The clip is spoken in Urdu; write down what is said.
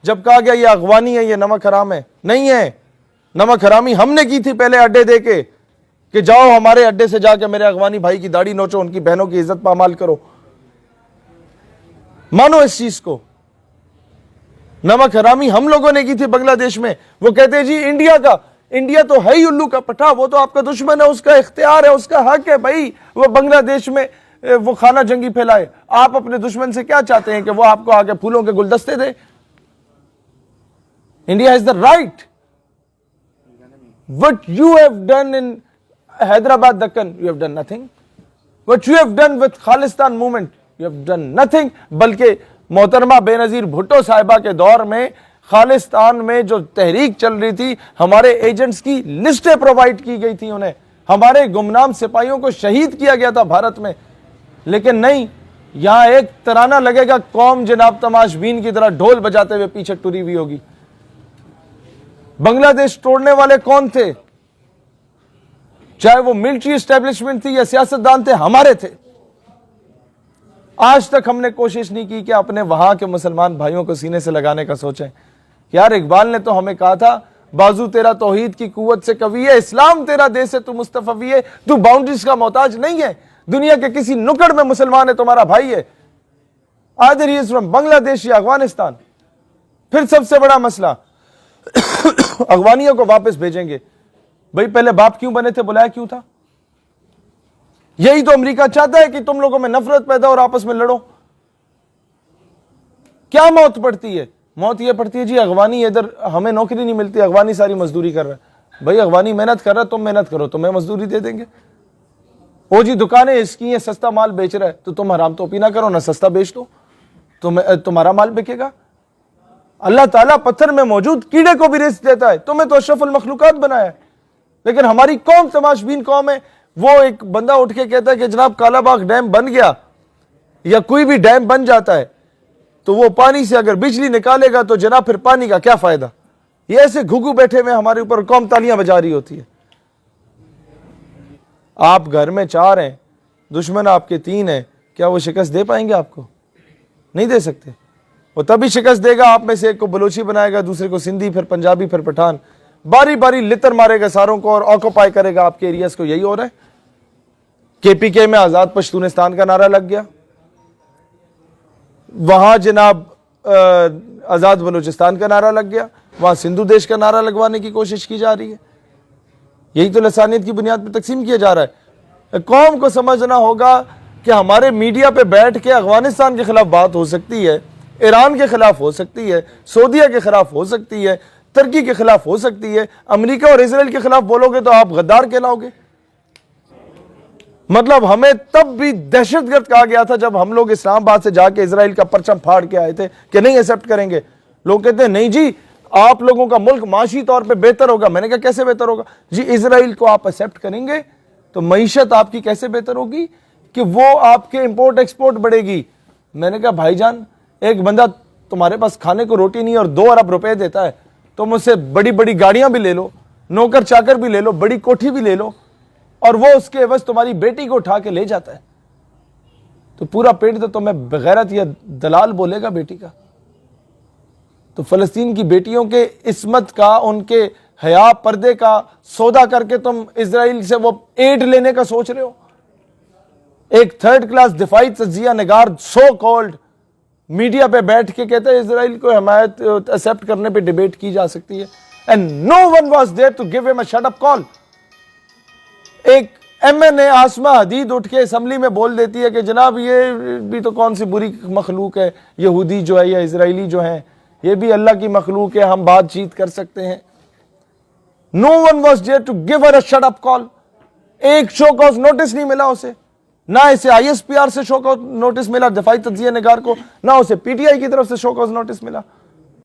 جب کہا گیا یہ اغوانی ہے، یہ نمک حرام ہے، نہیں ہے. نمک حرامی ہم نے کی تھی پہلے اڈے دے کے کہ جاؤ ہمارے اڈے سے جا کے میرے اغوانی بھائی کی داڑھی نوچو، ان کی بہنوں کی عزت پامال کرو. مانو اس چیز کو. نمک حرامی ہم لوگوں نے کی تھی بنگلہ دیش میں. وہ کہتے ہیں جی انڈیا تو ہے ہی الو کا پٹھا، وہ تو آپ کا دشمن ہے، اس کا اختیار ہے، اس کا حق ہے بھائی وہ بنگلہ دیش میں وہ خانہ جنگی پھیلائے. آپ اپنے دشمن سے کیا چاہتے ہیں کہ وہ آپ کو آگے پھولوں کے گلدستے دے؟ India has the right. What you have done in Hyderabad, Deccan, you have done nothing. What you have done with Khalistan movement, you have done nothing. بلکہ محترمہ بے نظیر بھٹو صاحبہ کے دور میں خالصتان میں جو تحریک چل رہی تھی، ہمارے ایجنٹس کی لسٹیں پرووائڈ کی گئی تھی انہیں، ہمارے گمنام سپاہیوں کو شہید کیا گیا تھا بھارت میں. لیکن نہیں، یہاں ایک ترانہ لگے گا، قوم جناب تماش بین کی طرح ڈھول بجاتے ہوئے پیچھے ٹری ہوئی ہوگی. بنگلہ دیش توڑنے والے کون تھے؟ چاہے وہ ملٹری اسٹیبلشمنٹ تھی یا سیاستدان تھے، ہمارے تھے. آج تک ہم نے کوشش نہیں کی کہ اپنے وہاں کے مسلمان بھائیوں کو سینے سے لگانے کا سوچیں. یار اقبال نے تو ہمیں کہا تھا، بازو تیرا توحید کی قوت سے قوی ہے، اسلام تیرا دیس ہے تو مصطفی ہے، تو باؤنڈریز کا محتاج نہیں ہے، دنیا کے کسی نکڑ میں مسلمان ہے، تمہارا بھائی ہے. either he is from بنگلہ دیش یا افغانستان. پھر سب سے بڑا مسئلہ، اغوانیوں کو واپس بھیجیں گے. بھئی پہلے باپ کیوں بنے تھے؟ بلایا کیوں تھا؟ یہی تو امریکہ چاہتا ہے کہ تم لوگوں میں نفرت پیدا اور آپس میں لڑو. کیا موت پڑتی ہے؟ موت یہ پڑتی ہے جی اغوانی ادھر ہمیں نوکری نہیں ملتی، اغوانی ساری مزدوری کر رہا ہے. بھئی اغوانی محنت کر رہا ہے، تم محنت کرو، تمہیں مزدوری دے دیں گے. وہ جی دکانیں اس کی ہیں، سستا مال بیچ رہا ہے، تو تم حرام توپی نہ کرو، نہ سستا بیچ دو، تمہارا مال بکے گا. اللہ تعالیٰ پتھر میں موجود کیڑے کو بھی رزق دیتا ہے، تمہیں تو اشرف المخلوقات بنایا ہے. لیکن ہماری قوم تماش بین قوم ہے. وہ ایک بندہ اٹھ کے کہتا ہے کہ جناب کالا باغ ڈیم بن گیا یا کوئی بھی ڈیم بن جاتا ہے تو وہ پانی سے اگر بجلی نکالے گا تو جناب پھر پانی کا کیا فائدہ؟ یہ ایسے گھگو بیٹھے ہوئے ہمارے اوپر قوم تالیاں بجا رہی ہوتی ہے. آپ گھر میں 4 ہیں، دشمن آپ کے 3 ہیں، کیا وہ شکست دے پائیں گے آپ کو؟ نہیں دے سکتے. وہ تبھی شکست دے گا آپ میں سے ایک کو بلوچی بنائے گا، دوسرے کو سندھی، پھر پنجابی، پھر پٹھان، باری باری لتر مارے گا ساروں کو اور آکوپائی کرے گا آپ کے ایریاز کو. یہی ہو رہا ہے. KPK میں آزاد پشتونستان کا نعرہ لگ گیا، وہاں جناب آزاد بلوچستان کا نعرہ لگ گیا، وہاں سندھو دیش کا نعرہ لگوانے کی کوشش کی جا رہی ہے. یہی تو لسانیت کی بنیاد پر تقسیم کیا جا رہا ہے. قوم کو سمجھنا ہوگا کہ ہمارے میڈیا پہ بیٹھ کے افغانستان کے خلاف بات ہو سکتی ہے، ایران کے خلاف ہو سکتی ہے، سعودیہ کے خلاف ہو سکتی ہے، ترکی کے خلاف ہو سکتی ہے، امریکہ اور اسرائیل کے خلاف بولو گے تو آپ غدار کہلاؤ گے. مطلب ہمیں تب بھی دہشت گرد کہا گیا تھا جب ہم لوگ اسلام آباد سے جا کے اسرائیل کا پرچم پھاڑ کے آئے تھے کہ نہیں ایکسیپٹ کریں گے. لوگ کہتے ہیں نہیں جی آپ لوگوں کا ملک معاشی طور پہ بہتر ہوگا. میں نے کہا کیسے بہتر ہوگا؟ جی اسرائیل کو آپ ایکسیپٹ کریں گے تو معیشت آپ کی کیسے بہتر ہوگی کہ وہ آپ کے امپورٹ ایکسپورٹ بڑھے گی. میں نے کہا بھائی جان ایک بندہ تمہارے پاس کھانے کو روٹی نہیں اور 2 ارب روپے دیتا ہے، تم اس سے بڑی بڑی گاڑیاں بھی لے لو، نوکر چاکر بھی لے لو، بڑی کوٹھی بھی لے لو، اور وہ اس کے عوض تمہاری بیٹی کو اٹھا کے لے جاتا ہے تو پورا پیٹ تو تمہیں بغیرت یا دلال بولے گا بیٹی کا. تو فلسطین کی بیٹیوں کے عصمت کا، ان کے حیا پردے کا سودا کر کے تم اسرائیل سے وہ ایڈ لینے کا سوچ رہے ہو. ایک 3rd کلاس دفاعی تجزیہ نگار سو کالڈ میڈیا پہ بیٹھ کے کہتا ہے اسرائیل کو حمایت ایکسیپٹ کرنے پہ ڈیبیٹ کی جا سکتی ہے. And no one was there to give him a shut up call. ایک MNA آسمہ حدید اٹھ کے اسمبلی میں بول دیتی ہے کہ جناب یہ بھی تو کون سی بری مخلوق ہے، یہودی جو ہے یا اسرائیلی جو ہیں یہ بھی اللہ کی مخلوق ہے، ہم بات چیت کر سکتے ہیں. No one was there to give her a shut up call. ایک شو کاز نوٹس نہیں ملا اسے، نہ اسے ISPR سے شو کاز نوٹس ملا دفاعی تجزیہ نگار کو، نہ اسے PTI کی طرف سے شو کاز نوٹس ملا.